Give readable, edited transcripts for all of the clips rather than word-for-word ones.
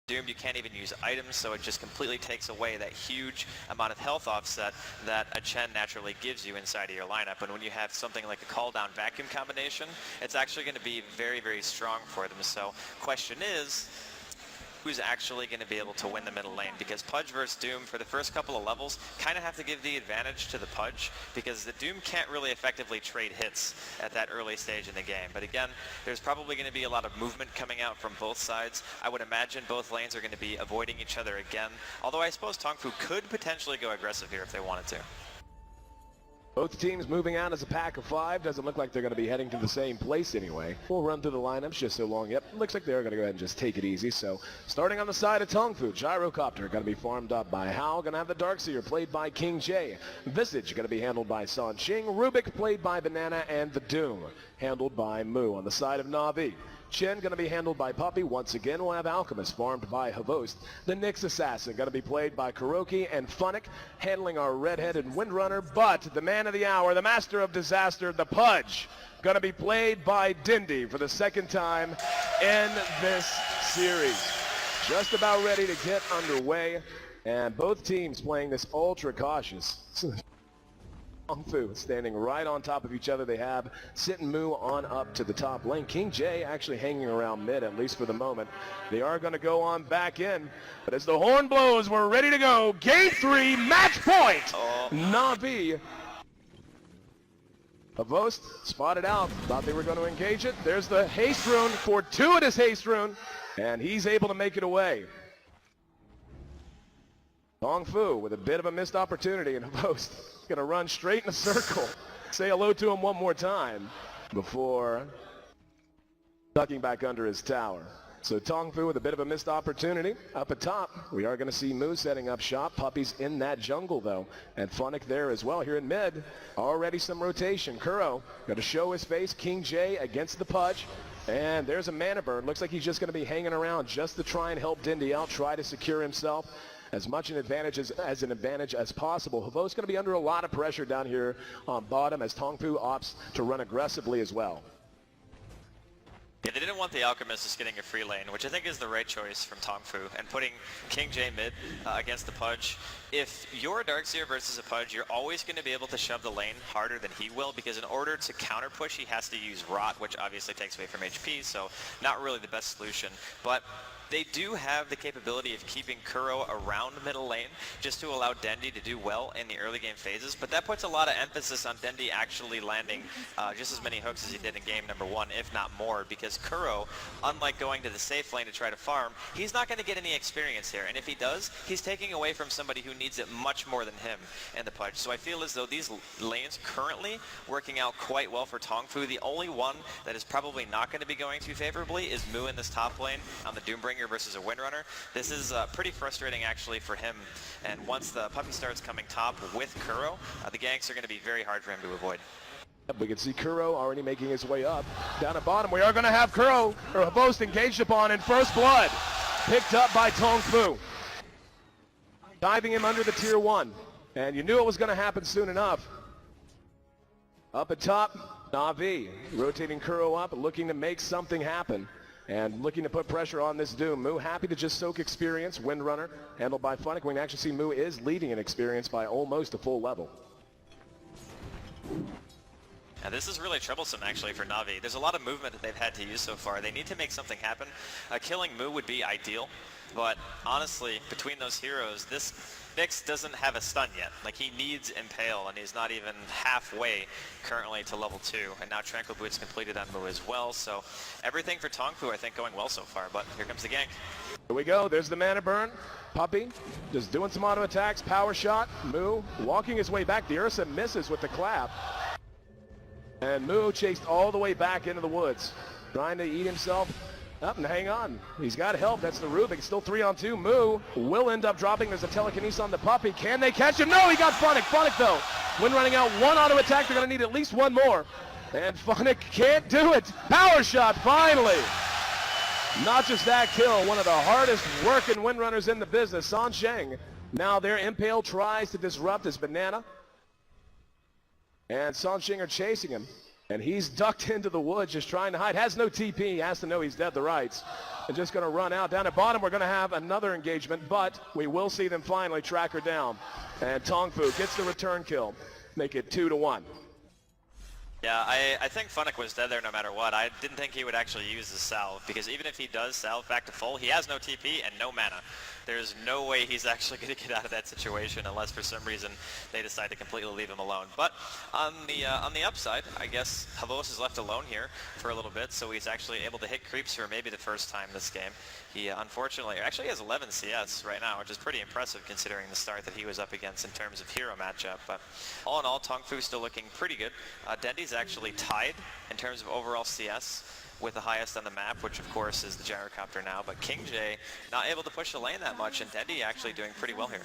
Doom, you can't even use items, so it just completely takes away that huge amount of health offset that a Chen naturally gives you inside of your lineup. And when you have something like a call down vacuum combination, it's actually going to be very, very strong for them. So question is, who's actually going to be able to win the middle lane? Because Pudge versus Doom, for the first couple of levels, kind of have to give the advantage to the Pudge, because the Doom can't really effectively trade hits at that early stage in the game. But again, there's probably going to be a lot of movement coming out from both sides. I would imagine both lanes are going to be avoiding each other again, although I suppose Tongfu could potentially go aggressive here if they wanted to. Both teams moving out as a pack of 5. Doesn't look like they're going to be heading to the same place anyway. We'll run through the lineups just so long. Yep, looks like they're going to go ahead and just take it easy. So starting on the side of Tongfu, Gyrocopter going to be farmed up by Hao. Going to have the Darkseer played by King J. Visage going to be handled by San Ching. Rubik played by Banana, and the Doom handled by Mu. On the side of Na'Vi, Chen going to be handled by Puppy. Once again, we'll have Alchemist farmed by Havost. The Nyx Assassin going to be played by Kuroki, and Funnick handling our redheaded Windrunner. But the man of the hour, the master of disaster, the Pudge, going to be played by Dendi for the second time in this series. Just about ready to get underway, and both teams playing this ultra cautious. Tongfu standing right on top of each other. They have Sit and Mu on up to the top lane. King J actually hanging around mid, at least for the moment. They are going to go on back in, but as the horn blows, we're ready to go. Game 3, match point! Na'Vi. Havost spotted out, thought they were going to engage it. There's the haste rune, fortuitous haste rune, and he's able to make it away. Tongfu with a bit of a missed opportunity, and Havost going to run straight in a circle. Say hello to him one more time before ducking back under his tower. So Tongfu with a bit of a missed opportunity. Up atop, we are going to see Mu setting up shop. Puppy's in that jungle, though, and Funnick there as well. Here in mid, already some rotation. Kuro going to show his face. King J against the Pudge. And there's a mana burn. Looks like he's just going to be hanging around just to try and help Dendi out, try to secure himself as much an advantage as possible. Havo's going to be under a lot of pressure down here on bottom as Tongfu opts to run aggressively as well. Yeah, they didn't want the Alchemist just getting a free lane, which I think is the right choice from Tongfu, and putting King J mid against the Pudge. If you're a Darkseer versus a Pudge, you're always going to be able to shove the lane harder than he will, because in order to counter push, he has to use Rot, which obviously takes away from HP, so not really the best solution. But they do have the capability of keeping Kuro around middle lane just to allow Dendi to do well in the early game phases, but that puts a lot of emphasis on Dendi actually landing just as many hooks as he did in game number 1, if not more, because Kuro, unlike going to the safe lane to try to farm, he's not going to get any experience here, and if he does, he's taking away from somebody who needs it much more than him and the Pudge. So I feel as though these lanes currently working out quite well for Tongfu. The only one that is probably not going to be going too favorably is Mu in this top lane on the Doombringer versus a Windrunner. This is pretty frustrating actually for him, and once the Puppy starts coming top with Kuro, the ganks are going to be very hard for him to avoid. Yep, we can see Kuro already making his way up. Down at bottom, we are going to have Kuro, or Havost, engaged upon in first blood. Picked up by Tongfu. Diving him under the tier 1. And you knew it was going to happen soon enough. Up at top, Na'Vi rotating Kuro up, looking to make something happen. And looking to put pressure on this Doom. Mu happy to just soak experience. Windrunner handled by Funnick. We can actually see Mu is leading in experience by almost a full level. Now this is really troublesome actually for Na'Vi. There's a lot of movement that they've had to use so far. They need to make something happen. Killing Mu would be ideal, but honestly, between those heroes, this Nyx doesn't have a stun yet. Like, he needs Impale, and he's not even halfway currently to level 2. And now Tranquil Boots completed on Mu as well, so everything for Tongfu I think going well so far, but here comes the gank. Here we go, there's the mana burn. Puppy just doing some auto attacks, power shot. Mu walking his way back. The Ursa misses with the clap. And Mu chased all the way back into the woods, trying to eat himself up and hang on. He's got help. That's the Rubik. Still 3-on-2. Mu will end up dropping. There's a telekinesis on the Puppy. Can they catch him? No, he got Funnick. Funnick, though, when running out one auto attack, they're going to need at least one more. And Funnick can't do it. Power shot, finally. Not just that kill, one of the hardest working Windrunners in the business, San Ching. Now their Impale tries to disrupt his Banana. And San Ching are chasing him. And he's ducked into the woods just trying to hide. Has no TP. Has to know he's dead to rights. And just going to run out. Down at bottom, we're going to have another engagement, but we will see them finally track her down. And Tong Fu gets the return kill. Make it 2-1. Yeah, I think Funnick was dead there no matter what. I didn't think he would actually use the salve, because even if he does salve back to full, he has no TP and no mana. There's no way he's actually going to get out of that situation unless for some reason they decide to completely leave him alone. But on the upside, I guess Havos is left alone here for a little bit, so he's actually able to hit creeps for maybe the first time this game. He unfortunately actually has 11 CS right now, which is pretty impressive considering the start that he was up against in terms of hero matchup. But all in all, Tong Fu still looking pretty good. Dendi's actually tied in terms of overall CS with the highest on the map, which of course is the gyrocopter now, but King J not able to push the lane that much, and Dendi actually doing pretty well here.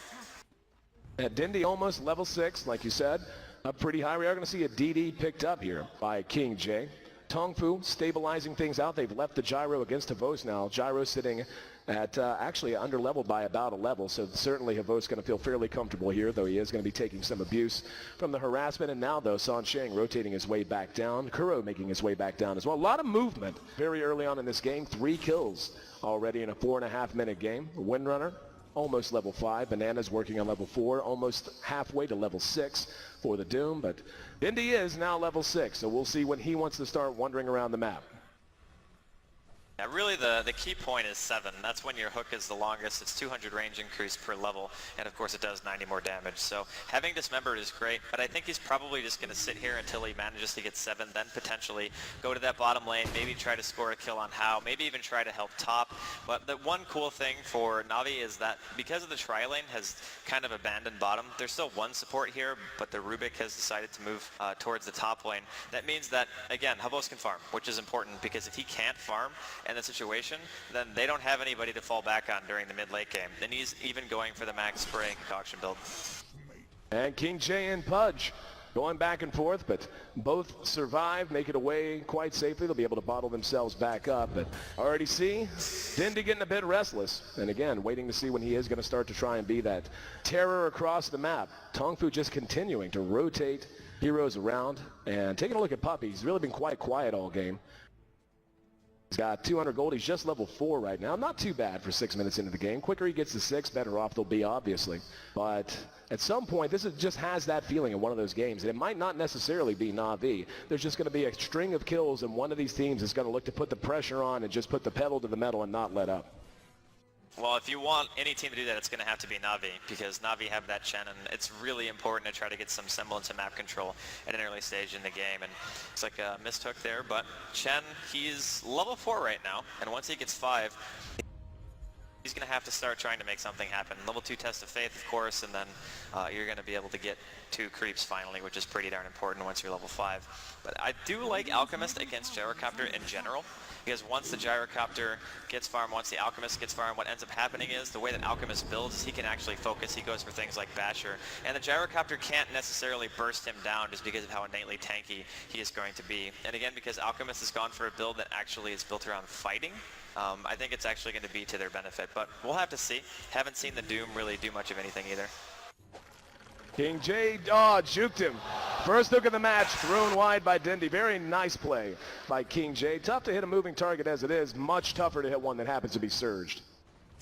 Dendi almost level 6, like you said, up pretty high. We are going to see a DD picked up here by King J. Tong Fu stabilizing things out. They've left the gyro against Havos now. Gyro sitting at actually under-leveled by about a level, so certainly Havos going to feel fairly comfortable here, though he is going to be taking some abuse from the harassment. And now, though, San Sheng rotating his way back down. Kuro making his way back down as well. A lot of movement very early on in this game. 3 kills already in a 4.5-minute game. Windrunner almost level 5. Bananas working on level 4, almost halfway to level 6 for the Doom. But Dendi is now level 6, so we'll see when he wants to start wandering around the map. Yeah, really the key point is 7. That's when your hook is the longest. It's 200 range increase per level, and of course it does 90 more damage. So having Dismembered is great, but I think he's probably just going to sit here until he manages to get 7, then potentially go to that bottom lane, maybe try to score a kill on How, maybe even try to help top. But the one cool thing for Na'Vi is that because of the tri-lane has kind of abandoned bottom, there's still one support here, but the Rubik has decided to move towards the top lane. That means that, again, Havos can farm, which is important, because if he can't farm in the situation, then they don't have anybody to fall back on during the mid-late game. Then he's even going for the max spray concoction build. And King J and Pudge going back and forth, but both survive, make it away quite safely. They'll be able to bottle themselves back up. But already see Dendi getting a bit restless. And again, waiting to see when he is going to start to try and be that terror across the map. Tong Fu just continuing to rotate heroes around. And taking a look at Puppy, he's really been quite quiet all game. He's got 200 gold. He's just level 4 right now. Not too bad for 6 minutes into the game. Quicker he gets to 6, better off they'll be, obviously. But at some point, this just has that feeling in one of those games. And it might not necessarily be Na'Vi. There's just going to be a string of kills, and one of these teams is going to look to put the pressure on and just put the pedal to the metal and not let up. Well, if you want any team to do that, it's going to have to be Na'Vi, because Na'Vi have that Chen, and it's really important to try to get some semblance of map control at an early stage in the game. And it's like a missed hook there, but Chen, he's level 4 right now, and once he gets 5, he's going to have to start trying to make something happen. Level 2 Test of Faith, of course, and then you're going to be able to get 2 creeps finally, which is pretty darn important once you're level 5. But I do like Alchemist against Gyrocopter in general, because once the Gyrocopter gets farm, once the Alchemist gets farm, what ends up happening is the way that Alchemist builds is he can actually focus. He goes for things like Basher, and the Gyrocopter can't necessarily burst him down just because of how innately tanky he is going to be. And again, because Alchemist has gone for a build that actually is built around fighting, I think it's actually going to be to their benefit. But we'll have to see. Haven't seen the Doom really do much of anything either. King J, juked him. First look at the match, thrown wide by Dendi. Very nice play by King J. Tough to hit a moving target as it is. Much tougher to hit one that happens to be surged.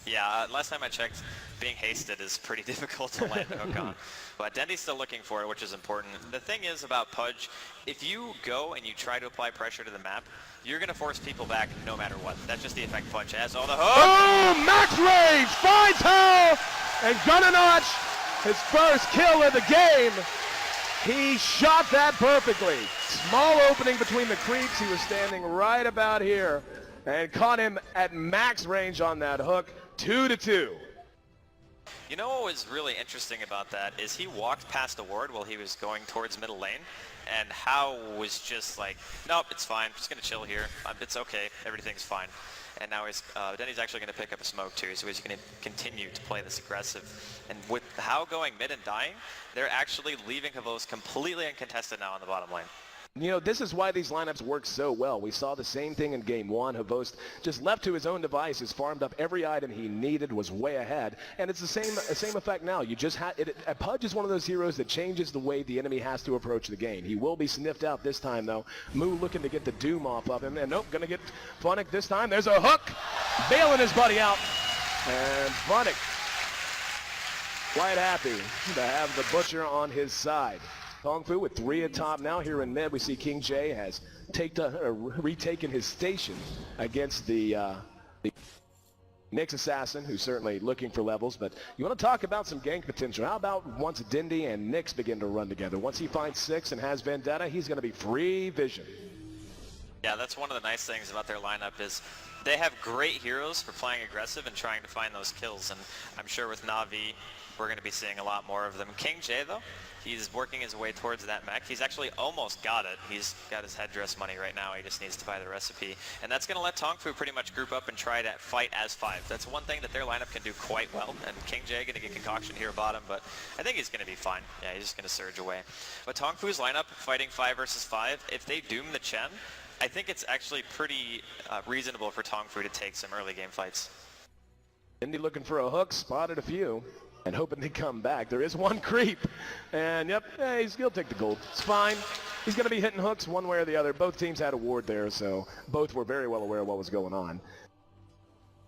Yeah, last time I checked, being hasted is pretty difficult to land a hook on. But Dendi's still looking for it, which is important. The thing is about Pudge, if you go and you try to apply pressure to the map, you're going to force people back no matter what. That's just the effect Pudge has. All the hook! Oh, max range! Finds Hell! And gonna notch his first kill of the game. He shot that perfectly. Small opening between the creeps. He was standing right about here and caught him at max range on that hook. 2-2. You know what was really interesting about that is he walked past the ward while he was going towards middle lane, and How was just like, nope, it's fine, I'm just going to chill here, it's okay, everything's fine. And now Dendi's actually going to pick up a smoke too, so he's going to continue to play this aggressive. And with How going mid and dying, they're actually leaving Havos completely uncontested now on the bottom lane. You know, this is why these lineups work so well. We saw the same thing in game one. Havost just left to his own devices, farmed up every item he needed, was way ahead. And it's the same effect now. You just Pudge is one of those heroes that changes the way the enemy has to approach the game. He will be sniffed out this time, though. Moo looking to get the doom off of him. And nope, going to get Funnick this time. There's a hook, bailing his buddy out. And Funnick quite happy to have the Butcher on his side. Tongfu with 3 atop now here in mid. We see King J has retaken his station against the Nyx assassin, who's certainly looking for levels. But you want to talk about some gank potential. How about once Dendi and Nyx begin to run together? Once he finds 6 and has Vendetta, he's going to be free vision. Yeah, that's one of the nice things about their lineup is they have great heroes for playing aggressive and trying to find those kills. And I'm sure with Na'Vi, we're going to be seeing a lot more of them. King J, though, he's working his way towards that mech. He's actually almost got it. He's got his headdress money right now. He just needs to buy the recipe. And that's going to let Tongfu pretty much group up and try to fight as 5. That's one thing that their lineup can do quite well. And King J going to get concoction here bottom, but I think he's going to be fine. Yeah, he's just going to surge away. But Tongfu's lineup, fighting 5 versus 5, if they doom the Chen, I think it's actually pretty reasonable for Tongfu to take some early game fights. Dendi looking for a hook, spotted a few, and hoping they come back. There is one creep, and yep, he'll take the gold. It's fine. He's going to be hitting hooks one way or the other. Both teams had a ward there, so both were very well aware of what was going on.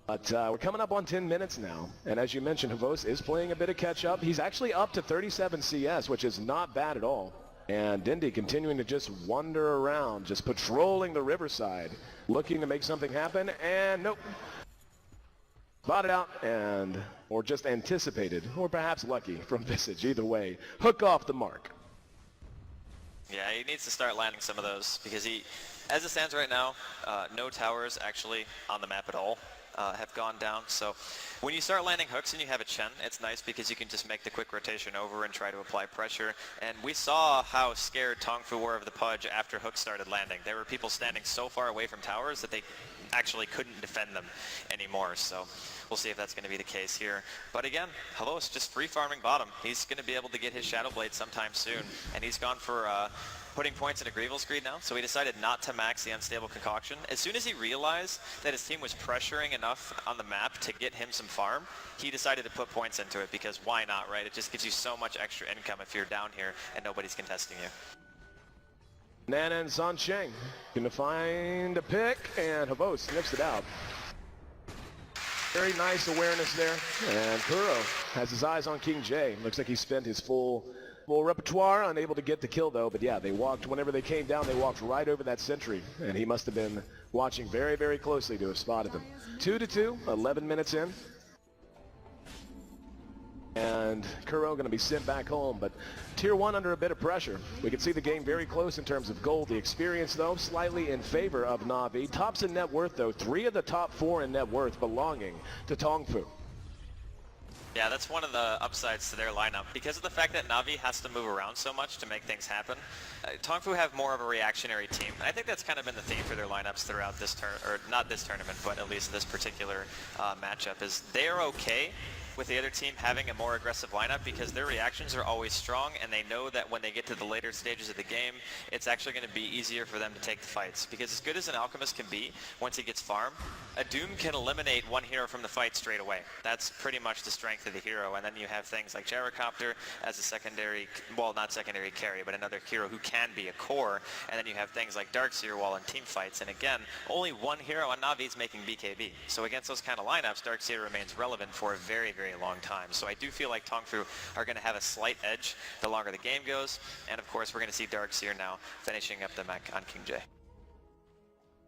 But we're coming up on 10 minutes now, and as you mentioned, Havost is playing a bit of catch-up. He's actually up to 37 CS, which is not bad at all. And Dendi continuing to just wander around, just patrolling the riverside, looking to make something happen, and nope. Spotted out, or just anticipated, or perhaps lucky from Visage. Either way, hook off the mark. Yeah, he needs to start landing some of those, because as it stands right now, no towers actually on the map at all have gone down. So when you start landing hooks and you have a Chen, it's nice because you can just make the quick rotation over and try to apply pressure. And we saw how scared Tongfu were of the Pudge after hooks started landing. There were people standing so far away from towers that they actually couldn't defend them anymore. So we'll see if that's going to be the case here. But again, Havost just free farming bottom. He's going to be able to get his Shadow Blade sometime soon. And he's gone for putting points into Greevil's Greed now, so he decided not to max the Unstable Concoction. As soon as he realized that his team was pressuring enough on the map to get him some farm, he decided to put points into it, because why not, right? It just gives you so much extra income if you're down here and nobody's contesting you. Nana and Sancheng gonna find a pick, and Havost sniffs it out. Very nice awareness there, and Kuro has his eyes on King J. Looks like he spent his full repertoire, unable to get the kill though, but yeah, they walked, whenever they came down, they walked right over that sentry, and he must have been watching very, very closely to have spotted them. 2-2, 11 minutes in. And Kuro going to be sent back home, but Tier 1 under a bit of pressure. We can see the game very close in terms of gold. The experience, though, slightly in favor of Na'Vi. Tops in net worth, though. 3 of the top 4 in net worth belonging to Tongfu. Yeah, that's one of the upsides to their lineup. Because of the fact that Na'Vi has to move around so much to make things happen, Tongfu have more of a reactionary team. And I think that's kind of been the theme for their lineups throughout this not this tournament, but at least this particular matchup, is they are okay with the other team having a more aggressive lineup because their reactions are always strong, and they know that when they get to the later stages of the game, it's actually going to be easier for them to take the fights. Because as good as an Alchemist can be, once he gets farm, a Doom can eliminate one hero from the fight straight away. That's pretty much the strength of the hero. And then you have things like Gyrocopter as a secondary, well, not secondary carry, but another hero who can be a core. And then you have things like Darkseer while in team fights. And again, only one hero on Na'Vi is making BKB. So against those kind of lineups, Darkseer remains relevant for a very, very long time. So I do feel like Tongfu are going to have a slight edge the longer the game goes. And of course, we're going to see Darkseer now finishing up the mech on King J.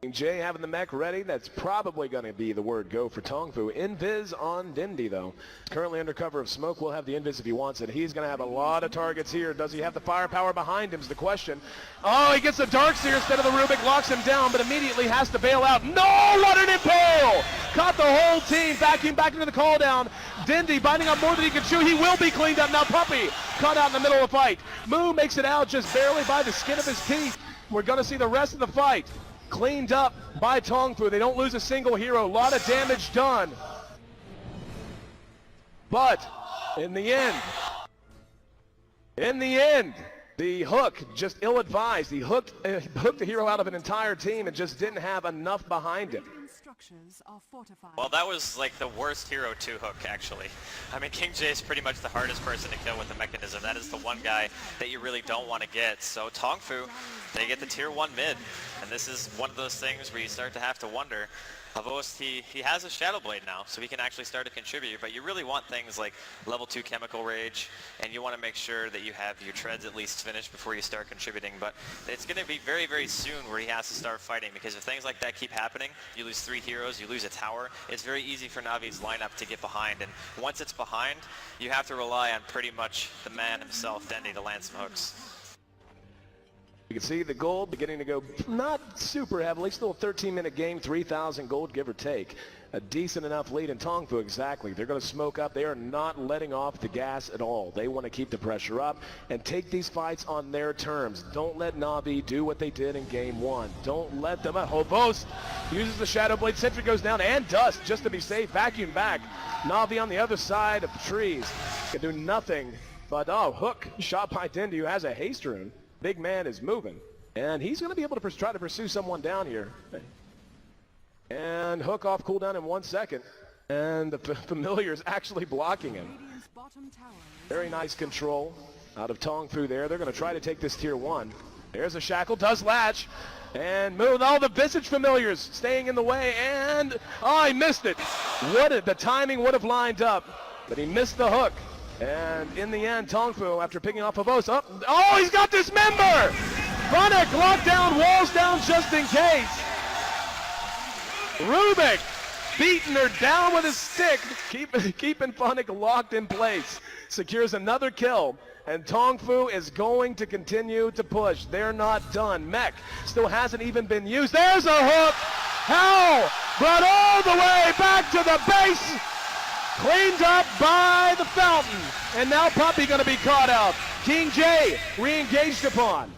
King J having the mech ready. That's probably going to be the word go for Tongfu. Invis on Dendi, though. Currently under cover of smoke. Will have the Invis if he wants it. He's going to have a lot of targets here. Does he have the firepower behind him is the question. Oh, he gets the Darkseer instead of the Rubik. Locks him down, but immediately has to bail out. No! What an impale! Caught the whole team backing back into the call down. Dendi biting up more than he can chew. He will be cleaned up. Now Puppy caught out in the middle of the fight. Moo makes it out just barely by the skin of his teeth. We're going to see the rest of the fight cleaned up by Tongfu. They don't lose a single hero. A lot of damage done. But in the end, The hook, just ill-advised. He hooked the hero out of an entire team and just didn't have enough behind him. Structures are fortified. Well, that was like the worst hero 2 hook, actually. I mean, King J is pretty much the hardest person to kill with the mechanism. That is the one guy that you really don't want to get. So Tong Fu, they get the tier 1 mid. And this is one of those things where you start to have to wonder. Havost, he has a Shadow Blade now, so he can actually start to contribute, but you really want things like level 2 Chemical Rage, and you want to make sure that you have your treads at least finished before you start contributing, but it's going to be very, very soon where he has to start fighting, because if things like that keep happening, you lose 3 heroes, you lose a tower, it's very easy for Navi's lineup to get behind, and once it's behind, you have to rely on pretty much the man himself, Dendi, to land some hooks. You can see the gold beginning to go not super heavily, still a 13-minute game, 3,000 gold give or take. A decent enough lead in Tong Fu, exactly. They're going to smoke up. They are not letting off the gas at all. They want to keep the pressure up and take these fights on their terms. Don't let Navi do what they did in game 1. Don't let them... Havost uses the Shadow Blade. Sentry goes down and Dust just to be safe. Vacuum back. Navi on the other side of the trees. Can do nothing. But, oh, hook shot by Dendi, who has a haste rune. Big man is moving, and he's going to be able to try to pursue someone down here. And hook off cooldown in 1 second, and the familiar is actually blocking him. Very nice control out of Tong Fu there. They're going to try to take this tier 1. There's a shackle, does latch, and move. All the Visage familiars staying in the way, and oh, he missed it. The timing would have lined up, but he missed the hook. And in the end, Tong Fu, after picking off Havost, oh, he's got Dismember! Funnick locked down, walls down just in case. Rubik beating her down with his stick, keeping Funnick locked in place. Secures another kill, and Tong Fu is going to continue to push. They're not done. Mech still hasn't even been used. There's a hook! Hell brought all the way back to the base! Cleaned up by the fountain, and now Puppy going to be caught out. King J re-engaged upon.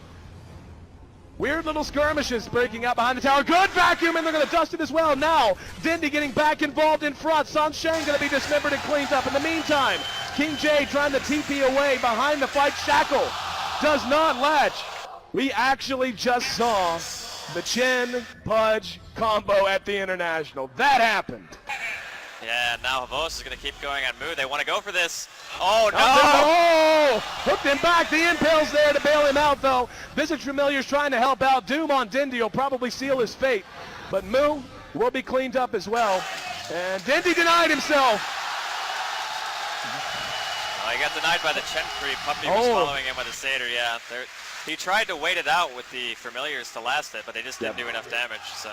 Weird little skirmishes breaking out behind the tower. Good vacuum, and they're going to dust it as well. Now, Dendi getting back involved in front. Sunshine going to be dismembered and cleaned up. In the meantime, King J trying to TP away behind the fight. Shackle does not latch. We actually just saw the Chin Pudge combo at the International. That happened. Yeah, now Havost is going to keep going on Mu. They want to go for this. Oh, no! Oh! Hooked him back. The impale's there to bail him out, though. Visage Familiar's trying to help out. Doom on Dendi will probably seal his fate. But Mu will be cleaned up as well. And Dendi denied himself. Well, he got denied by the Chen Creep. Puppy was following him with a Satyr, yeah. He tried to wait it out with the Familiars to last it, but they just didn't do enough damage, so...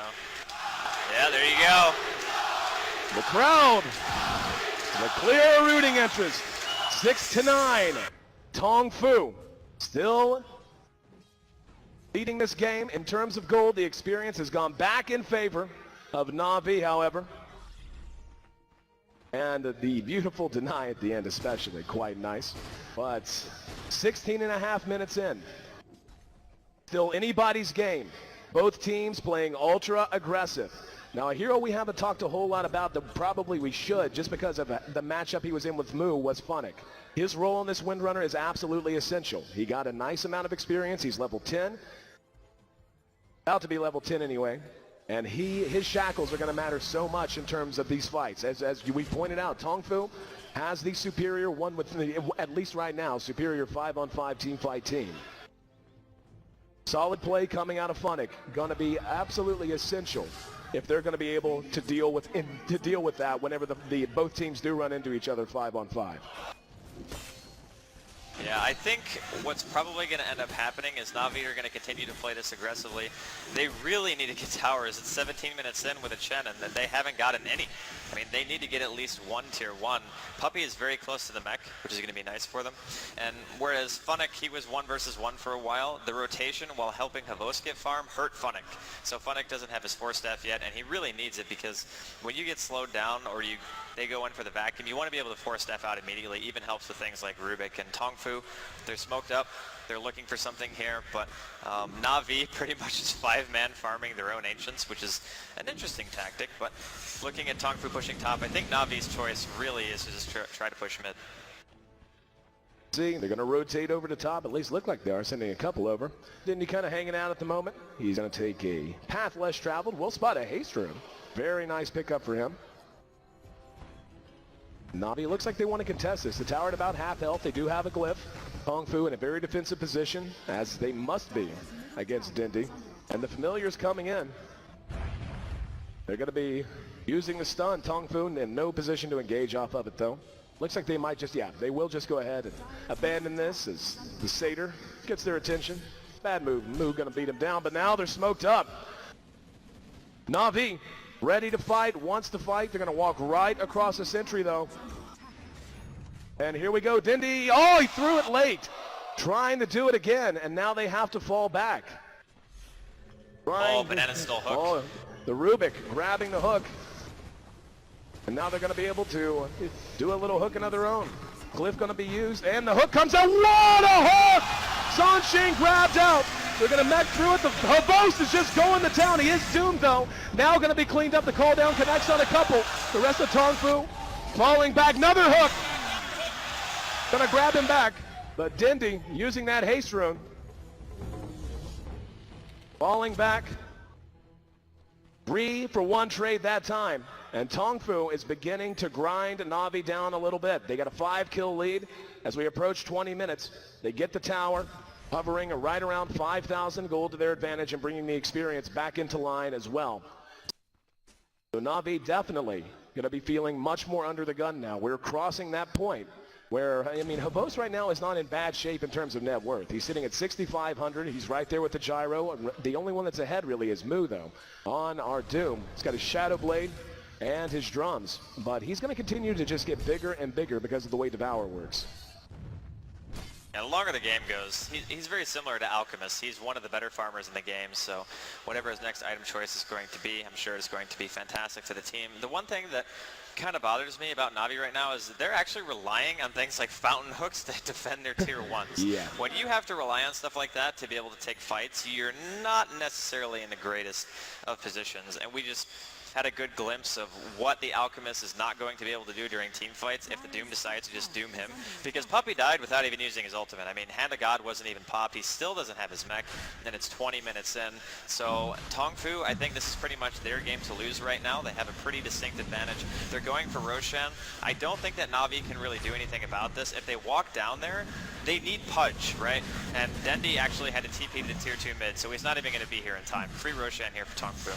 Yeah, there you go. The crowd, the clear rooting entrance, 6-9. Tong Fu still leading this game in terms of gold. The experience has gone back in favor of Navi, however. And the beautiful deny at the end especially, quite nice. But 16.5 minutes in. Still anybody's game. Both teams playing ultra aggressive. Now, a hero we haven't talked a whole lot about that probably we should, just because of the matchup he was in with Mu, was Funnick. His role in this Windrunner is absolutely essential. He got a nice amount of experience. He's level 10. About to be level 10 anyway. And his shackles are going to matter so much in terms of these fights. As we pointed out, Tong Fu has the superior one, with at least right now, superior 5-on-5 team fight team. Solid play coming out of Funnick. Going to be absolutely essential if they're going to be able to deal with that whenever both teams do run into each other 5-on-5. Yeah, I think what's probably going to end up happening is Navi are going to continue to play this aggressively. They really need to get towers. It's 17 minutes in with a Chen, and they haven't gotten any. I mean, they need to get at least one tier 1. Puppy is very close to the mech, which is going to be nice for them. And whereas Funnick, he was 1 versus 1 for a while, the rotation while helping Havost get farm hurt Funnick. So Funnick doesn't have his 4-staff yet, and he really needs it because when you get slowed down or they go in for the vacuum, you want to be able to 4-staff out immediately. Even helps with things like Rubik and Tong Fu. They're smoked up. They're looking for something here, but Navi pretty much is 5-man farming their own Ancients, which is an interesting tactic, but looking at Tong Fu pushing top, I think Navi's choice really is to just try to push mid. See, they're going to rotate over the top. At least look like they are, sending a couple over. Dendi kind of hanging out at the moment. He's going to take a path less traveled. We'll spot a haste rune. Very nice pickup for him. Na'Vi looks like they want to contest this. The tower at about half health. They do have a glyph. Kung Fu in a very defensive position, as they must be against Dendi. And the familiar's coming in. They're going to be using the stun. Tong Fu in no position to engage off of it, though. Looks like they might just, they will just go ahead and abandon this as the Satyr gets their attention. Bad move. Moo going to beat him down, but now they're smoked up. Na'Vi ready to fight, wants to fight. They're going to walk right across the sentry, though. And here we go. Dendi, oh, he threw it late. Trying to do it again, and now they have to fall back. Oh, Banana still hooked. Oh, the Rubik grabbing the hook. And now they're going to be able to do a little hook of their own. Cliff going to be used, and the hook comes out. What a hook! Sansheng grabbed out. They're going to mech through it. The Havos is just going to town. He is doomed, though. Now going to be cleaned up. The call down connects on a couple. The rest of Tong Fu falling back. Another hook. Going to grab him back. But Dendi using that haste rune. Falling back. 3 for 1 trade that time. And Tong Fu is beginning to grind Na'Vi down a little bit. They got a 5-kill lead as we approach 20 minutes. They get the tower, hovering right around 5,000 gold to their advantage and bringing the experience back into line as well. So Na'Vi definitely going to be feeling much more under the gun now. We're crossing that point where, I mean, Havos right now is not in bad shape in terms of net worth. He's sitting at 6,500. He's right there with the gyro. The only one that's ahead really is Moo, though, on our Doom. He's got his Shadow Blade and his drums, but he's going to continue to just get bigger and bigger because of the way Devour works. Yeah, the longer the game goes, he's very similar to Alchemist. He's one of the better farmers in the game, so whatever his next item choice is going to be, I'm sure it's going to be fantastic for the team. The one thing that kind of bothers me about Na'Vi right now is that they're actually relying on things like fountain hooks to defend their tier 1s. Yeah. When you have to rely on stuff like that to be able to take fights, you're not necessarily in the greatest of positions, and we just had a good glimpse of what the Alchemist is not going to be able to do during team fights if the Doom decides to just doom him. Because Puppy died without even using his ultimate. I mean, Hand of God wasn't even popped. He still doesn't have his mech, and it's 20 minutes in. So Tong Fu, I think this is pretty much their game to lose right now. They have a pretty distinct advantage. They're going for Roshan. I don't think that Na'Vi can really do anything about this. If they walk down there, they need Pudge, right? And Dendi actually had to TP to tier 2 mid, so he's not even going to be here in time. Free Roshan here for Tong Fu.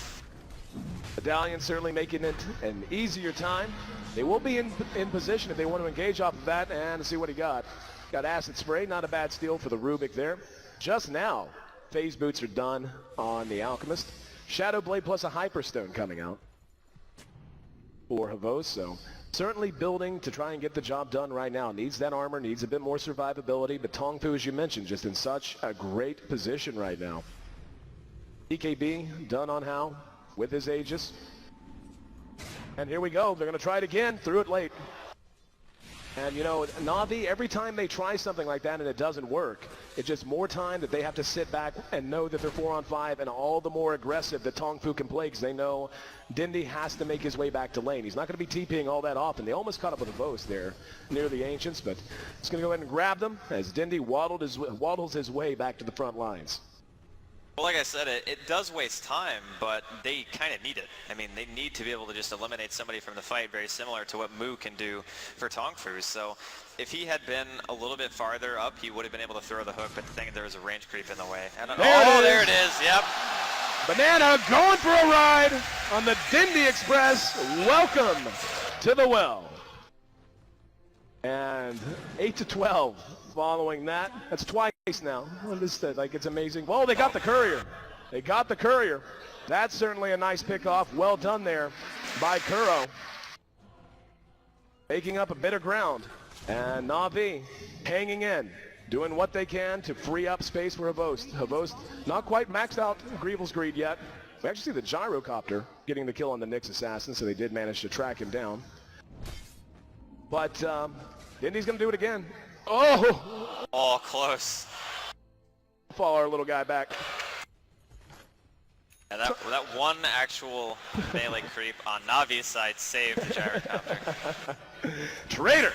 Medallion certainly making it an easier time. They will be in position if they want to engage off of that and see what he got. Got Acid Spray, not a bad steal for the Rubik there. Just now, phase boots are done on the Alchemist. Shadow Blade plus a Hyperstone coming out for Havos, so certainly building to try and get the job done right now. Needs that armor, needs a bit more survivability, but Tong Fu, as you mentioned, just in such a great position right now. EKB done on Hao with his Aegis. And here we go. They're going to try it again. Threw it late. And, you know, Na'Vi, every time they try something like that and it doesn't work, it's just more time that they have to sit back and know that they're 4-on-5 and all the more aggressive that Tong Fu can play because they know Dendi has to make his way back to lane. He's not going to be TPing all that often. They almost caught up with a Vos there near the Ancients, but it's going to go ahead and grab them as Dendi waddles his way back to the front lines. Well, like I said, it does waste time, but they kind of need it. I mean, they need to be able to just eliminate somebody from the fight, very similar to what Moo can do for Tong Fu. So if he had been a little bit farther up, he would have been able to throw the hook, but the thing, there was a range creep in the way. And there it is, yep. Banana going for a ride on the Dendi Express. Welcome to the well. And 8-12 following that. That's twice now. Like, it's amazing. Well, they got the courier. They got the courier. That's certainly a nice pick-off. Well done there by Kuro. Making up a bit of ground. And Na'Vi hanging in, doing what they can to free up space for Havos. Havos not quite maxed out Greevil's Greed yet. We actually see the Gyrocopter getting the kill on the Nyx assassin, so they did manage to track him down. But Dendi's going to do it again. Oh! Oh, close. Follow our little guy back. And that one actual melee creep on Navi's side saved the Gyrocopter. Traitor!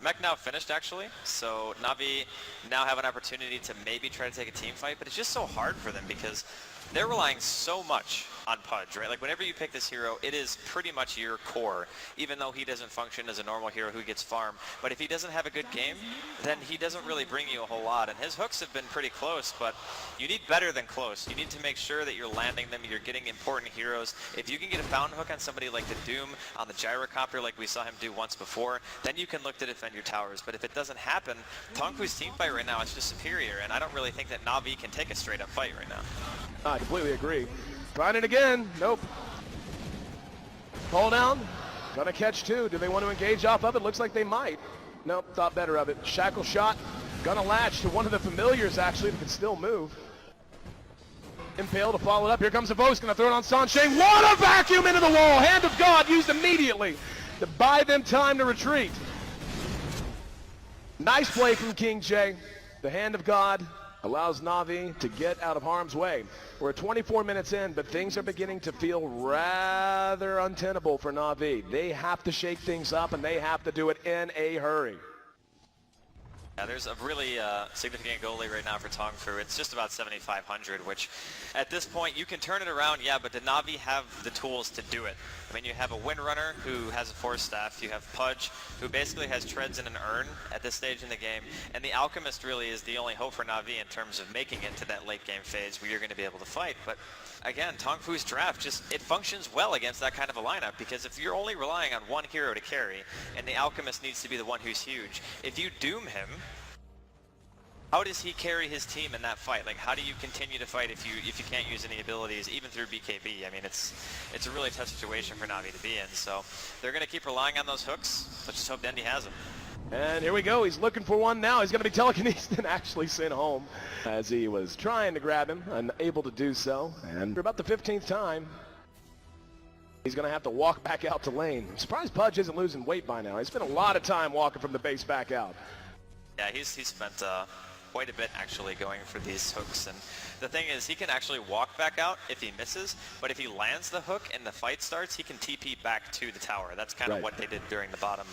Mech now finished actually, so Na'Vi now have an opportunity to maybe try to take a team fight, but it's just so hard for them because they're relying so much on Pudge, right? Like whenever you pick this hero, it is pretty much your core, even though he doesn't function as a normal hero who gets farm. But if he doesn't have a good game, then he doesn't really bring you a whole lot. And his hooks have been pretty close, but you need better than close. You need to make sure that you're landing them, you're getting important heroes. If you can get a fountain hook on somebody like the Doom on the gyrocopter like we saw him do once before, then you can look to defend your towers. But if it doesn't happen, Tongfu's team fight right now is just superior, and I don't really think that Na'Vi can take a straight up fight right now. I completely agree. Trying it again. Nope. Pull down. Gonna catch two. Do they want to engage off of it? Looks like they might. Nope. Thought better of it. Shackle shot. Gonna latch to one of the familiars actually that can still move. Impale to follow it up. Here comes Avos. Gonna throw it on Sansheng. What a vacuum into the wall. Hand of God used immediately to buy them time to retreat. Nice play from King J. The Hand of God allows Na'Vi to get out of harm's way. We're 24 minutes in, but things are beginning to feel rather untenable for Na'Vi. They have to shake things up, and they have to do it in a hurry. Yeah, there's a really significant goalie right now for Tongfu. It's just about 7,500, which at this point you can turn it around, yeah, but the Na'Vi have the tools to do it. I mean, you have a Windrunner who has a Force Staff, you have Pudge who basically has treads in an urn at this stage in the game, and the Alchemist really is the only hope for Na'Vi in terms of making it to that late game phase where you're going to be able to fight. But again, Tongfu's draft it functions well against that kind of a lineup, because if you're only relying on one hero to carry, and the Alchemist needs to be the one who's huge, if you doom him, how does he carry his team in that fight? Like, how do you continue to fight if you can't use any abilities, even through BKB? I mean, it's a really tough situation for Na'Vi to be in. So they're going to keep relying on those hooks. Let's just hope Dendi has them. And here we go. He's looking for one now. He's going to be telekinesed and actually sent home as he was trying to grab him, unable to do so. And for about the 15th time, he's going to have to walk back out to lane. I'm surprised Pudge isn't losing weight by now. He spent a lot of time walking from the base back out. Yeah, he's spent quite a bit actually going for these hooks, and the thing is he can actually walk back out if he misses, but if he lands the hook and the fight starts, he can TP back to the tower. That's kind of what they did during the bottom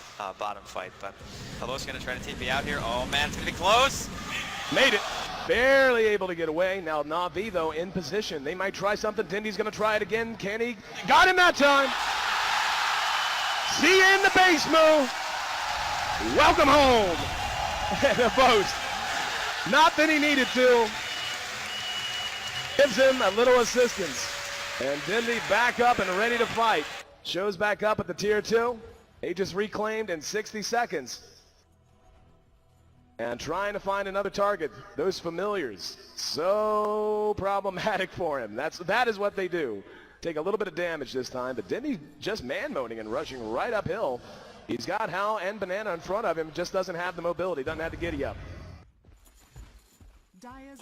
fight. But Hello's going to try to TP out here. Oh man, it's going to be close. Made it. Barely able to get away. Now Na'Vi though in position. They might try something. Dendi's going to try it again. Can he? Got him that time. See you in the base move. Welcome home. And a boast. Not that he needed to. Gives him a little assistance. And Dendi back up and ready to fight. Shows back up at the tier 2. He just reclaimed in 60 seconds. And trying to find another target. Those familiars. So problematic for him. That is what they do. Take a little bit of damage this time. But Dendi just man-moning and rushing right uphill. He's got Hal and Banana in front of him. Just doesn't have the mobility. Doesn't have the giddy up.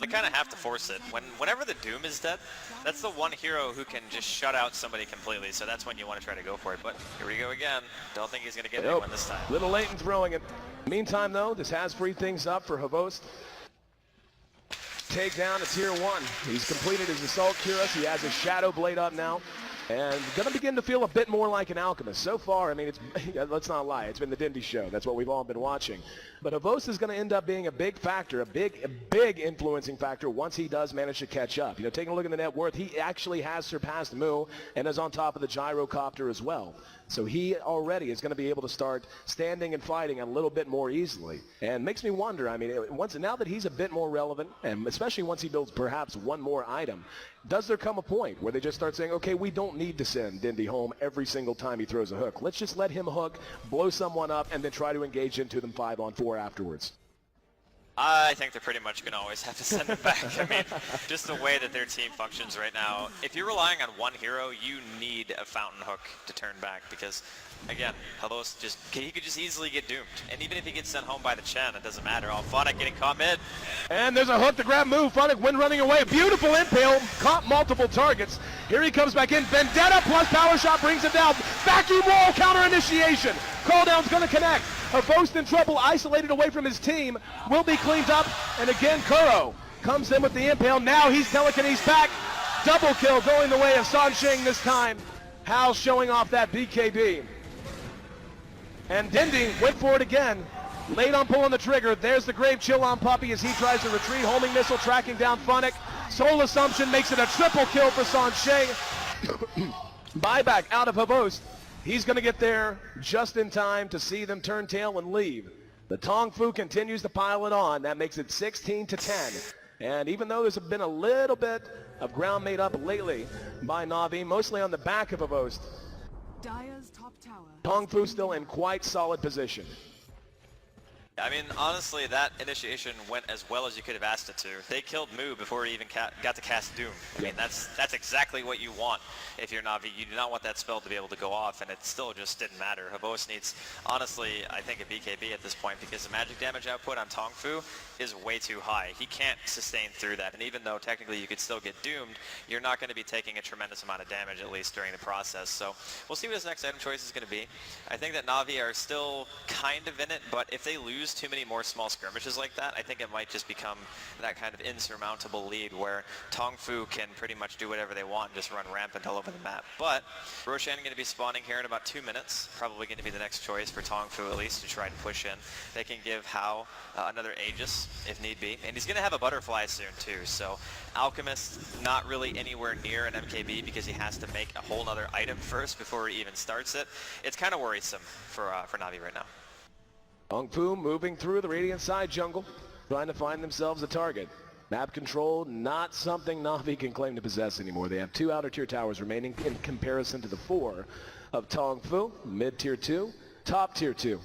They kind of have to force it. Whenever the Doom is dead, that's the one hero who can just shut out somebody completely, so that's when you want to try to go for it. But here we go again. Don't think he's going to get anyone this time. Little late in throwing it. Meantime, though, this has freed things up for Havost. Take down to tier 1. He's completed his Assault Cuirass. He has his Shadow Blade up now. And going to begin to feel a bit more like an Alchemist. So far, I mean, let's not lie, it's been the Dendi show. That's what we've all been watching. But Havost is going to end up being a big factor, a big influencing factor once he does manage to catch up. You know, taking a look at the net worth, he actually has surpassed Mu and is on top of the gyrocopter as well. So he already is going to be able to start standing and fighting a little bit more easily. And makes me wonder, I mean, now that he's a bit more relevant, and especially once he builds perhaps one more item, does there come a point where they just start saying, okay, we don't need to send Dendi home every single time he throws a hook. Let's just let him hook, blow someone up, and then try to engage into them 5-on-4 afterwards. I think they're pretty much going to always have to send him back. I mean, just the way that their team functions right now, if you're relying on one hero, you need a fountain hook to turn back because, again, Hellos he could just easily get doomed. And even if he gets sent home by the Chen, it doesn't matter. Oh, Phonic getting caught mid. And there's a hook to grab Mu. Phonic wind running away. Beautiful impale. Caught multiple targets. Here he comes back in. Vendetta plus power shot brings him down. Vacuum wall counter initiation. Call down's going to connect. Havost in trouble, isolated away from his team, will be cleaned up, and again Kuro comes in with the impale. Now he's telekinesis back. Double kill going the way of Sansheng this time. Hal showing off that BKB. And Dendi went for it again. Late on pulling the trigger. There's the Grave Chill on Puppey as he tries to retreat. Homing missile tracking down Funnick. Soul Assumption makes it a triple kill for Sanchez. Buyback out of Havost. He's going to get there just in time to see them turn tail and leave. The Tong Fu continues to pile it on. That makes it 16-10. And even though there's been a little bit of ground made up lately by Na'Vi, mostly on the back of Havost, Dire's top tower. Tong Fu still in quite solid position. I mean, honestly, that initiation went as well as you could have asked it to. They killed Mu before he even got to cast Doom. I mean, that's exactly what you want if you're Na'Vi. You do not want that spell to be able to go off, and it still just didn't matter. Havost needs, honestly, I think a BKB at this point because the magic damage output on Tong Fu is way too high. He can't sustain through that, and even though technically you could still get doomed, you're not going to be taking a tremendous amount of damage, at least during the process. So we'll see what his next item choice is going to be. I think that Na'Vi are still kind of in it, but if they lose too many more small skirmishes like that, I think it might just become that kind of insurmountable lead where Tong Fu can pretty much do whatever they want and just run rampant all over the map. But Roshan going to be spawning here in about 2 minutes, probably going to be the next choice for Tong Fu at least to try and push in. They can give Hao another Aegis if need be, and he's going to have a Butterfly soon too, so Alchemist not really anywhere near an MKB because he has to make a whole nother item first before he even starts it. It's kind of worrisome for Na'Vi right now. Tong Fu moving through the Radiant side jungle, trying to find themselves a target. Map control, not something Na'Vi can claim to possess anymore. They have 2 outer tier towers remaining in comparison to the 4 of Tong Fu, mid tier 2, top tier 2.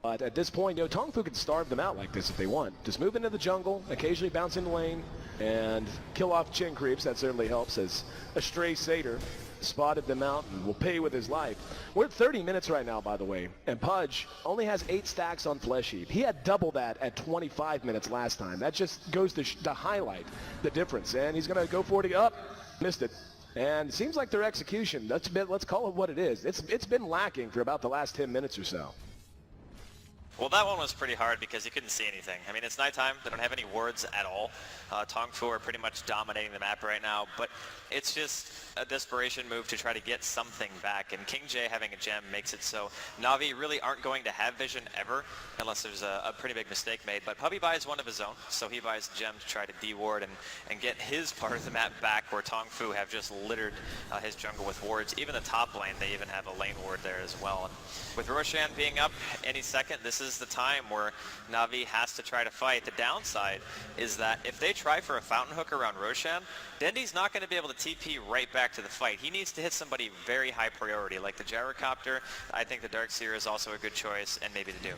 But at this point, you know, Tong Fu can starve them out like this if they want. Just move into the jungle, occasionally bounce into lane, and kill off chin creeps. That certainly helps as a stray satyr spotted them out and will pay with his life. We're at 30 minutes right now, by the way, and Pudge only has 8 stacks on Flesh Heap. He had double that at 25 minutes last time. That just goes to highlight the difference, and he's going to go for it up. Missed it. And it seems like their execution, let's call it what it is. It's been lacking for about the last 10 minutes or so. Well, that one was pretty hard because you couldn't see anything. I mean, it's nighttime. They don't have any wards at all. Tong Fu are pretty much dominating the map right now, but it's just a desperation move to try to get something back, and King J having a gem makes it so Na'Vi really aren't going to have vision ever unless there's a pretty big mistake made. But Puppey buys one of his own, so he buys a gem to try to de-ward and get his part of the map back, where Tong Fu have just littered his jungle with wards. Even the top lane, they even have a lane ward there as well. And with Roshan being up any second, this is the time where Na'Vi has to try to fight. The downside is that if they try for a fountain hook around Roshan, Dendi's not going to be able to TP right back to the fight. He needs to hit somebody very high priority, like the Gyrocopter. I think the Darkseer is also a good choice, and maybe the Doom.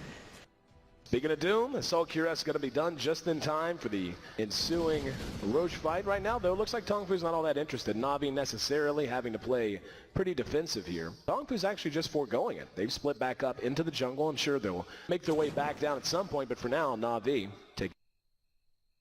Speaking of Doom, Assault Cuirass is going to be done just in time for the ensuing Roche fight. Right now, though, it looks like Tong Fu's not all that interested. Na'Vi necessarily having to play pretty defensive here. Tong Fu's actually just foregoing it. They've split back up into the jungle. I'm sure they'll make their way back down at some point, but for now, Na'Vi take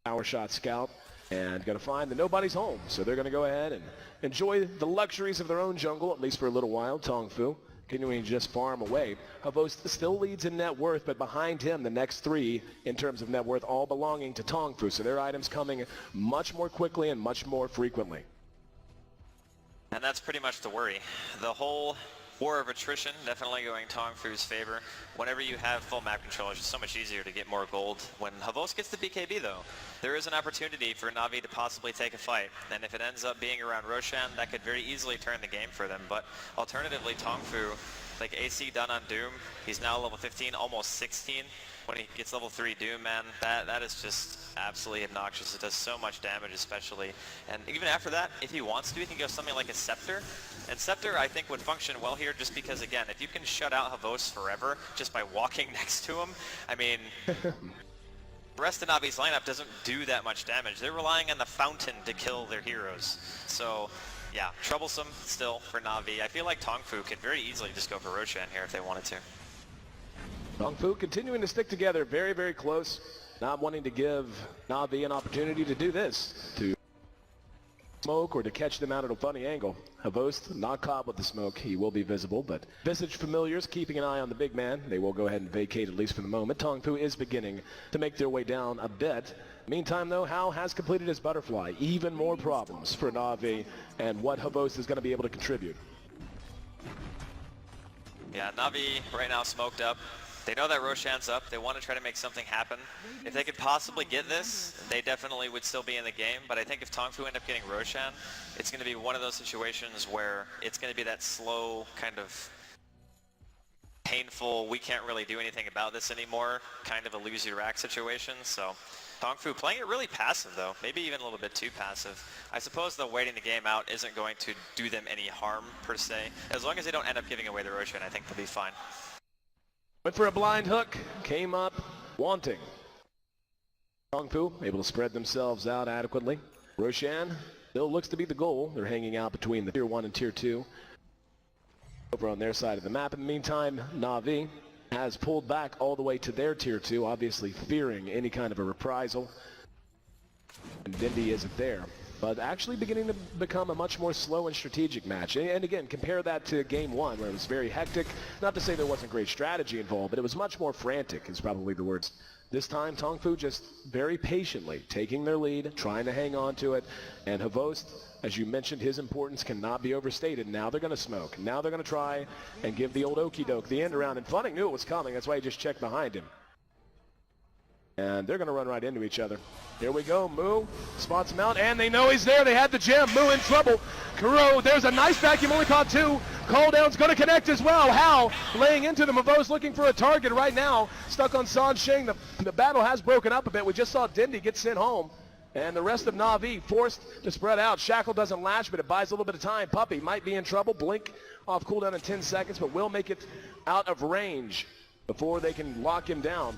power shot scout and going to find that nobody's home. So they're going to go ahead and enjoy the luxuries of their own jungle, at least for a little while. Tong Fu continuing to just farm away. Havost still leads in net worth, but behind him, the next 3 in terms of net worth, all belonging to Tong Fu. So their items coming much more quickly and much more frequently. And that's pretty much the worry. The whole war of attrition definitely going Tong Fu's favor. Whenever you have full map control, it's just so much easier to get more gold. When Havost gets the BKB though, there is an opportunity for Na'Vi to possibly take a fight. And if it ends up being around Roshan, that could very easily turn the game for them. But alternatively, Tong Fu, like AC done on Doom, he's now level 15, almost 16. When he gets level 3 Doom, man, that is just absolutely obnoxious. It does so much damage, especially. And even after that, if he wants to, he can go something like a Scepter. And Scepter, I think, would function well here just because, again, if you can shut out Havost forever just by walking next to him, I mean, the rest of Na'Vi's lineup doesn't do that much damage. They're relying on the fountain to kill their heroes. So, yeah, troublesome still for Na'Vi. I feel like Tong Fu could very easily just go for Roshan here if they wanted to. Tong Fu continuing to stick together, very, very close. Not wanting to give Na'Vi an opportunity to do this, to smoke or to catch them out at a funny angle. Havost not caught with the smoke. He will be visible, but Visage familiars keeping an eye on the big man. They will go ahead and vacate at least for the moment. Tong Fu is beginning to make their way down a bit. Meantime, though, Hao has completed his butterfly. Even more problems for Na'Vi and what Havost is going to be able to contribute. Yeah, Na'Vi right now smoked up. They know that Roshan's up. They want to try to make something happen. If they could possibly get this, they definitely would still be in the game. But I think if Tongfu end up getting Roshan, it's going to be one of those situations where it's going to be that slow, kind of painful, we can't really do anything about this anymore, kind of a lose your rack situation. So Tongfu playing it really passive though, maybe even a little bit too passive. I suppose though waiting the game out isn't going to do them any harm per se. As long as they don't end up giving away the Roshan, I think they'll be fine. Went for a blind hook, came up wanting. Tongfu able to spread themselves out adequately. Roshan still looks to be the goal. They're hanging out between the Tier 1 and Tier 2. Over on their side of the map. In the meantime, Na'Vi has pulled back all the way to their Tier 2, obviously fearing any kind of a reprisal. And Dendi isn't there. But actually beginning to become a much more slow and strategic match. And again, compare that to Game 1, where it was very hectic. Not to say there wasn't great strategy involved, but it was much more frantic, is probably the words. This time, Tongfu just very patiently taking their lead, trying to hang on to it. And Havost, as you mentioned, his importance cannot be overstated. Now they're going to smoke. Now they're going to try and give the old okey doke the end around. And Funning knew it was coming. That's why he just checked behind him. And they're going to run right into each other. Here we go. Moo spots him out, and they know he's there. They had the gem. Moo in trouble. Kuro, there's a nice vacuum. Only caught 2. Call down's going to connect as well. How? Laying into the Mavos looking for a target right now. Stuck on San Sheng. The battle has broken up a bit. We just saw Dendi get sent home. And the rest of Na'Vi forced to spread out. Shackle doesn't lash, but it buys a little bit of time. Puppy might be in trouble. Blink off cooldown in 10 seconds, but will make it out of range before they can lock him down.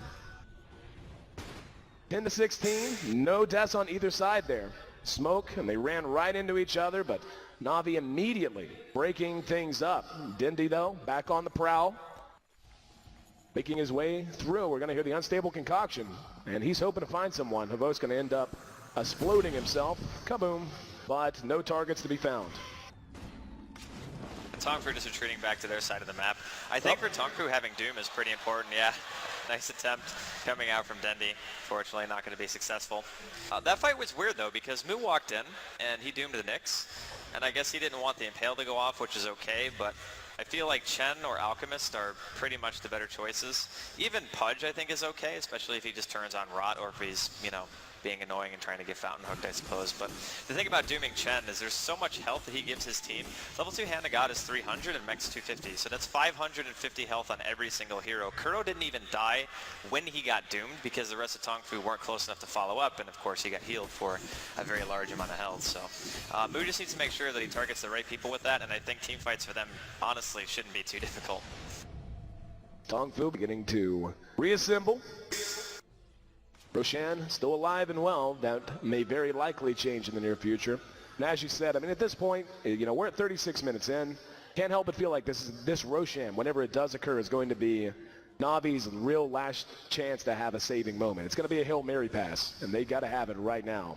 10 to 16, no deaths on either side there. Smoke, and they ran right into each other, but Na'Vi immediately breaking things up. Dendi, though, back on the prowl, making his way through. We're going to hear the unstable concoction, and he's hoping to find someone. Havo's going to end up exploding himself. Kaboom, but no targets to be found. Tongfu just retreating back to their side of the map. I think for Tongfu having Doom is pretty important, yeah. Nice attempt coming out from Dendi. Fortunately, not going to be successful. That fight was weird, though, because Moo walked in, and he doomed the Nyx. And I guess he didn't want the Impale to go off, which is okay, but I feel like Chen or Alchemist are pretty much the better choices. Even Pudge, I think, is okay, especially if he just turns on Rot or if he's, you know, being annoying and trying to get fountain hooked, I suppose. But the thing about dooming Chen is there's so much health that he gives his team. Level 2 Hand of God is 300 and Mech's 250, so that's 550 health on every single hero. Kuro didn't even die when he got doomed because the rest of Tongfu weren't close enough to follow up, and of course he got healed for a very large amount of health. So Moo just needs to make sure that he targets the right people with that, and I think team fights for them honestly shouldn't be too difficult. Tongfu beginning to reassemble. Roshan still alive and well. That may very likely change in the near future. And as you said, I mean, at this point, you know, we're at 36 minutes in. Can't help but feel like this Roshan, whenever it does occur, is going to be Na'Vi's real last chance to have a saving moment. It's going to be a Hail Mary pass, and they got to have it right now.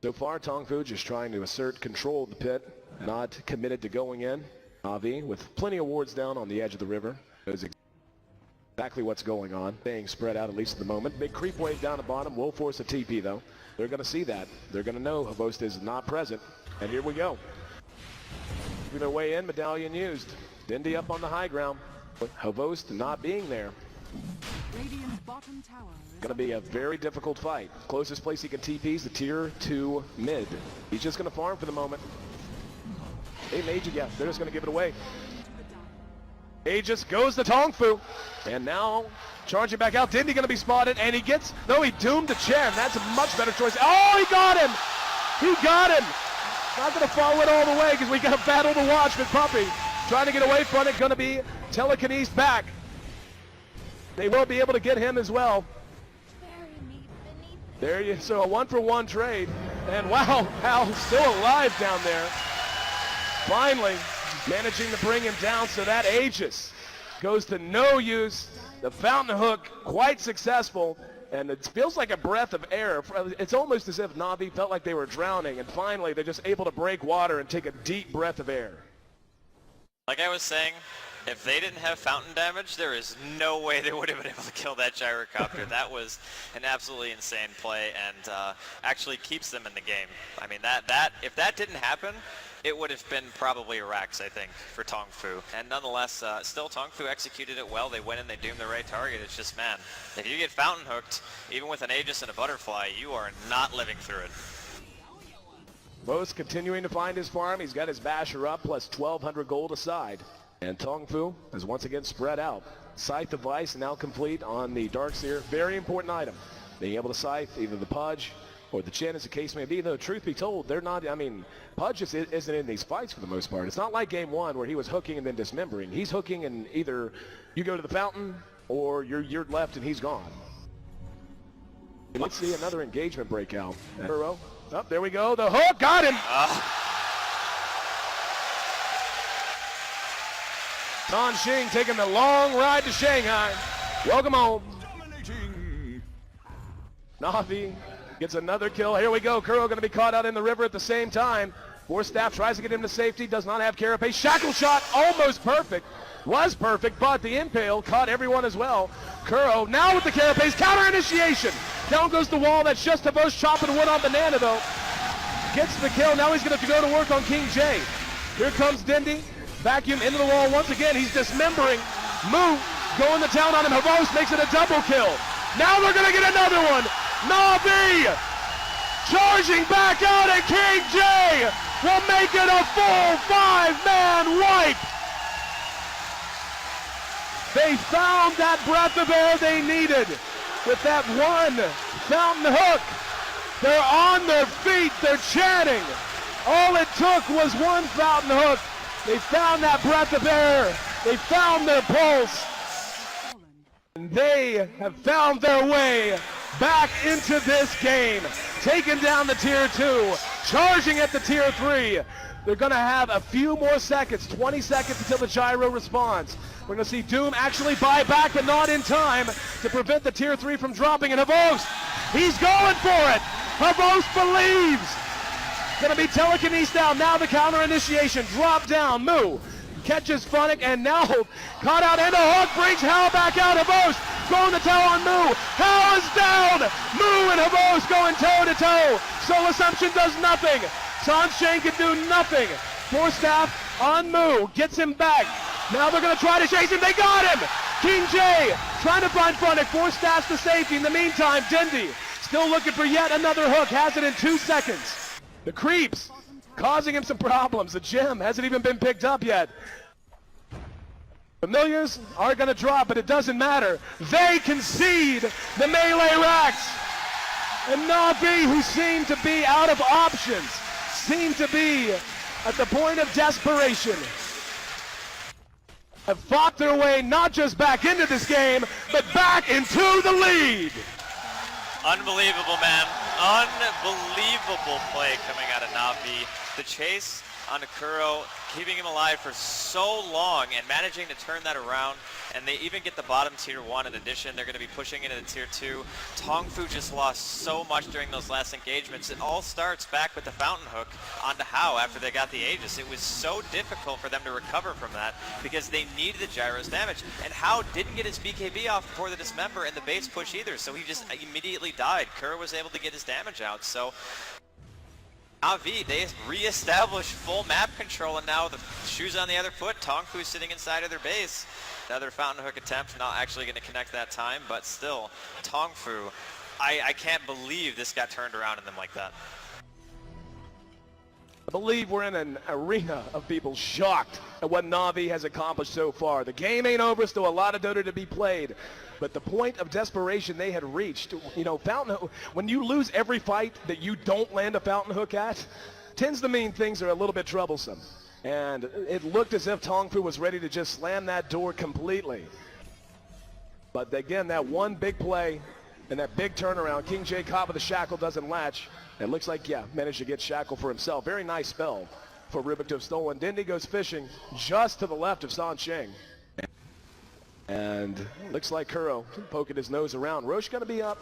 So far, Tongfu just trying to assert control of the pit, not committed to going in. Na'Vi with plenty of wards down on the edge of the river. Knows exactly what's going on. Staying spread out at least at the moment. Big creep wave down the bottom. Will force a TP though. They're going to see that. They're going to know Havost is not present. And here we go. Moving their way in, medallion used. Dendi up on the high ground. Havost not being there. Radiant's bottom tower is Going to be a very difficult fight. Closest place he can TP is the tier 2 mid. He's just going to farm for the moment. Hey, Mage, yeah, they're just going to give it away. Aegis goes to Tongfu, and now charging back out. Dendi going to be spotted, and he gets, no, he doomed the Chen. That's a much better choice. Oh, he got him! He got him! Not going to follow it all the way because we got a battle to watch with Puppy. Trying to get away from it, going to be telekinesis back. They will be able to get him as well. There you, so a 1-for-1 trade, and wow, Hal's still alive down there. Finally, managing to bring him down, so that Aegis goes to no use. The fountain hook, quite successful, and it feels like a breath of air. It's almost as if Na'Vi felt like they were drowning, and finally they're just able to break water and take a deep breath of air. Like I was saying, if they didn't have fountain damage, there is no way they would have been able to kill that gyrocopter. That was an absolutely insane play, and actually keeps them in the game. I mean, if that didn't happen, it would have been probably a Rax, I think, for Tong Fu. And nonetheless, still Tong Fu executed it well. They went in, they doomed the right target. It's just, man, if you get fountain hooked, even with an Aegis and a butterfly, you are not living through it. Bose continuing to find his farm. He's got his basher up, plus 1,200 gold aside. And Tong Fu is once again spread out. Scythe device now complete on the Darkseer. Very important item. Being able to scythe either the Pudge or the Chin, as the case may be. Though, truth be told, they're not, I mean, Pudge just isn't in these fights for the most part. It's not like game one where he was hooking and then dismembering. He's hooking and either you go to the fountain or you're left and he's gone. Let's see another engagement breakout. Oh, there we go. The hook got him. San Xing taking the long ride to Shanghai. Welcome home. Na'Vi gets another kill. Here we go. Kuro going to be caught out in the river at the same time. Force Staff tries to get him to safety. Does not have Carapace. Shackle shot almost perfect. Was perfect, but the Impale caught everyone as well. Kuro now with the Carapace. Counter initiation. Down goes the wall. That's just Tavos chopping wood on Banana though. Gets the kill. Now he's going to have to go to work on King J. Here comes Dendi. Vacuum into the wall once again. He's dismembering. Mu going to town on him. Havos makes it a double kill. Now they're going to get another one. Na'Vi charging back out, and King J will make it a full 5-man wipe. They found that breath of air they needed with that one fountain hook. They're on their feet. They're chanting. All it took was one fountain hook. They found that breath of air. They found their pulse. And they have found their way back into this game. Taking down the tier 2, charging at the tier 3. They're going to have a few more seconds, 20 seconds until the gyro responds. We're going to see Doom actually buy back, but not in time to prevent the tier 3 from dropping. And Havos, he's going for it. Havos believes. Going to be telekinesis down. Now the counter initiation. Drop down. Mu catches Funnick and now caught out and a hook brings Hal back out. Havos going to toe on Mu. Hal is down. Mu and Havos going toe to toe. Soul Assumption does nothing. San Shane can do nothing. Force Staff on Mu. Gets him back. Now they're going to try to chase him. They got him. King J trying to find Funnick. Force Staff's to safety. In the meantime, Dendi still looking for yet another hook. Has it in 2 seconds. The creeps causing him some problems. The gem hasn't even been picked up yet. Familiars are going to drop, but it doesn't matter. They concede the melee racks. And Na'Vi, who seem to be out of options, seem to be at the point of desperation, have fought their way not just back into this game, but back into the lead. Unbelievable, man. Unbelievable play coming out of Na'Vi. The chase on Kuro, keeping him alive for so long and managing to turn that around. And they even get the bottom tier 1 in addition. They're going to be pushing into the tier 2. Tong Fu just lost so much during those last engagements. It all starts back with the fountain hook onto Hao after they got the Aegis. It was so difficult for them to recover from that because they needed the gyro's damage. And Hao didn't get his BKB off before the dismember and the base push either, so he just immediately died. Kuro was able to get his damage out. So Na'Vi, they re-established full map control, and now the shoes on the other foot. Tong Fu sitting inside of their base. Another fountain hook attempt, not actually going to connect that time, but still, Tong Fu, I can't believe this got turned around in them like that. I believe we're in an arena of people shocked at what Na'Vi has accomplished so far. The game ain't over, still a lot of Dota to be played. But the point of desperation they had reached, you know, fountain hook, when you lose every fight that you don't land a fountain hook at, tends to mean things are a little bit troublesome. And it looked as if Tong Fu was ready to just slam that door completely. But again, that one big play and that big turnaround, King J caught with the shackle, doesn't latch. It looks like, yeah, managed to get shackle for himself. Very nice spell for Rubik to have stolen. Dendi goes fishing just to the left of San Sheng. And looks like Kuro poking his nose around. Roche going to be up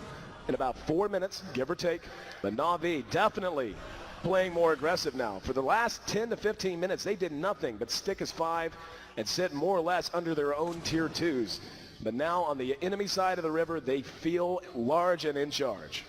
in about 4 minutes, give or take. But Na'Vi definitely playing more aggressive now. For the last 10 to 15 minutes, they did nothing but stick as 5 and sit more or less under their own tier 2s. But now on the enemy side of the river, they feel large and in charge.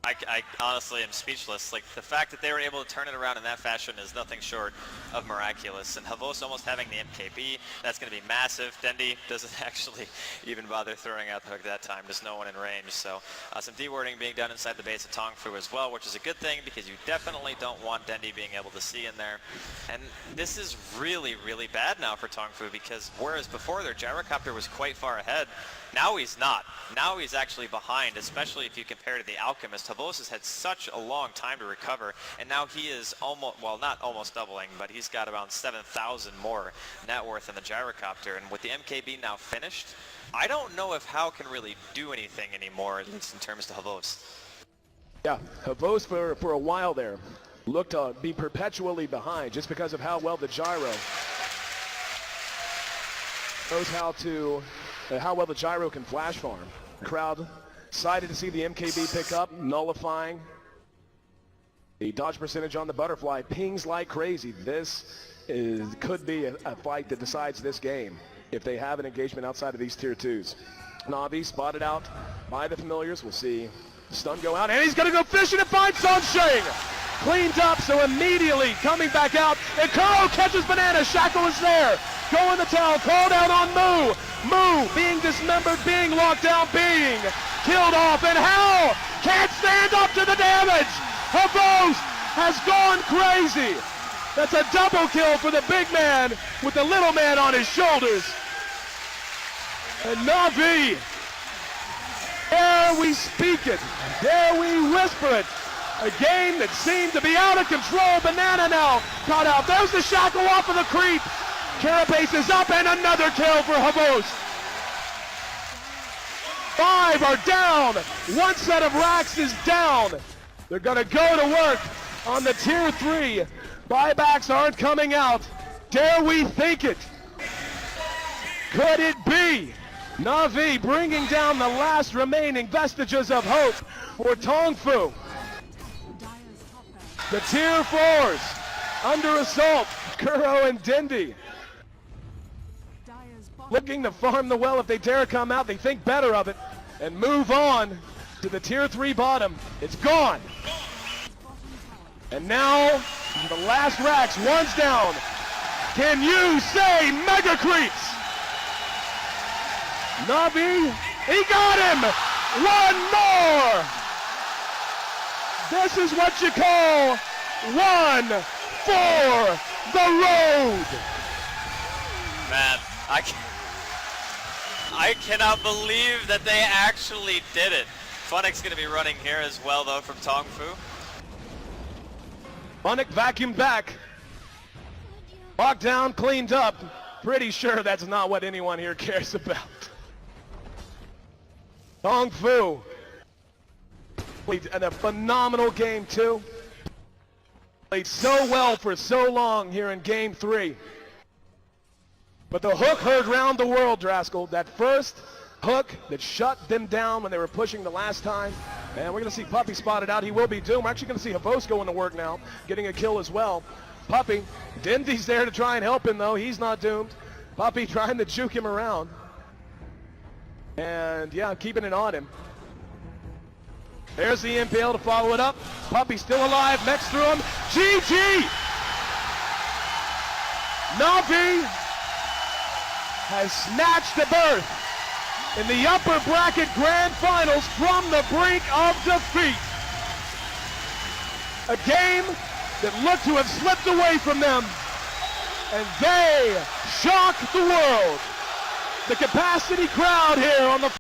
I honestly am speechless. Like, the fact that they were able to turn it around in that fashion is nothing short of miraculous. And Havos almost having the MKB, that's going to be massive. Dendi doesn't actually even bother throwing out the hook that time. There's no one in range. So some dewarding being done inside the base of Tongfu as well, which is a good thing because you definitely don't want Dendi being able to see in there. And this is really, really bad now for Tongfu because whereas before their gyrocopter was quite far ahead, now he's not. Now he's actually behind, especially if you compare to the Alchemist. Havos has had such a long time to recover, and now he is almost, well, not almost doubling, but he's got around 7,000 more net worth in the gyrocopter. And with the MKB now finished, I don't know if Hao can really do anything anymore, at least in terms to Havos. Yeah, Havos for a while there looked to be perpetually behind just because of how well the gyro knows how well the gyro can flash farm. The crowd excited to see the MKB pick up, nullifying the dodge percentage on the butterfly. Pings like crazy. This could be a fight that decides this game if they have an engagement outside of these tier 2s. Na'Vi spotted out by the familiars. We'll see the stun go out, and he's going to go fishing and find Sunshine. Cleaned up, so immediately coming back out, and Kuro catches Banana. Shackle is there. Go in the town, called out on Moo. Moo being dismembered, being locked down, being killed off, and Hal can't stand up to the damage. Havos has gone crazy. That's a double kill for the big man with the little man on his shoulders. And Na'Vi, dare we speak it, dare we whisper it. A game that seemed to be out of control. Banana now caught out. There's the shackle off of the creep. Carapace is up, and another kill for Havos. 5 are down. One set of racks is down. They're going to go to work on the tier 3. Buybacks aren't coming out. Dare we think it? Could it be? Na'Vi bringing down the last remaining vestiges of hope for Tongfu. The tier 4s under assault. Kuro and Dendi looking to farm the well. If they dare come out, they think better of it and move on to the tier 3 bottom. It's gone. And now the last racks, one's down. Can you say mega creeps? Na'Vi, he got him. One more. This is what you call one for the road. Man, I cannot believe that they actually did it. Funnick's going to be running here as well, though, from Tongfu. Funnick vacuumed back. Locked down, cleaned up. Pretty sure that's not what anyone here cares about. Tongfu played a phenomenal game, too. Played so well for so long here in game 3. But the hook heard round the world, Draskell. That first hook that shut them down when they were pushing the last time. And we're going to see Puppy spotted out. He will be doomed. We're actually going to see Havos going to work now, getting a kill as well. Puppy, Dendi's there to try and help him, though. He's not doomed. Puppy trying to juke him around. And, yeah, keeping it on him. There's the MPL to follow it up. Puppy still alive. Next through him. GG! Na'Vi has snatched a berth in the upper bracket grand finals from the brink of defeat. A game that looked to have slipped away from them, and they shocked the world. The capacity crowd here on the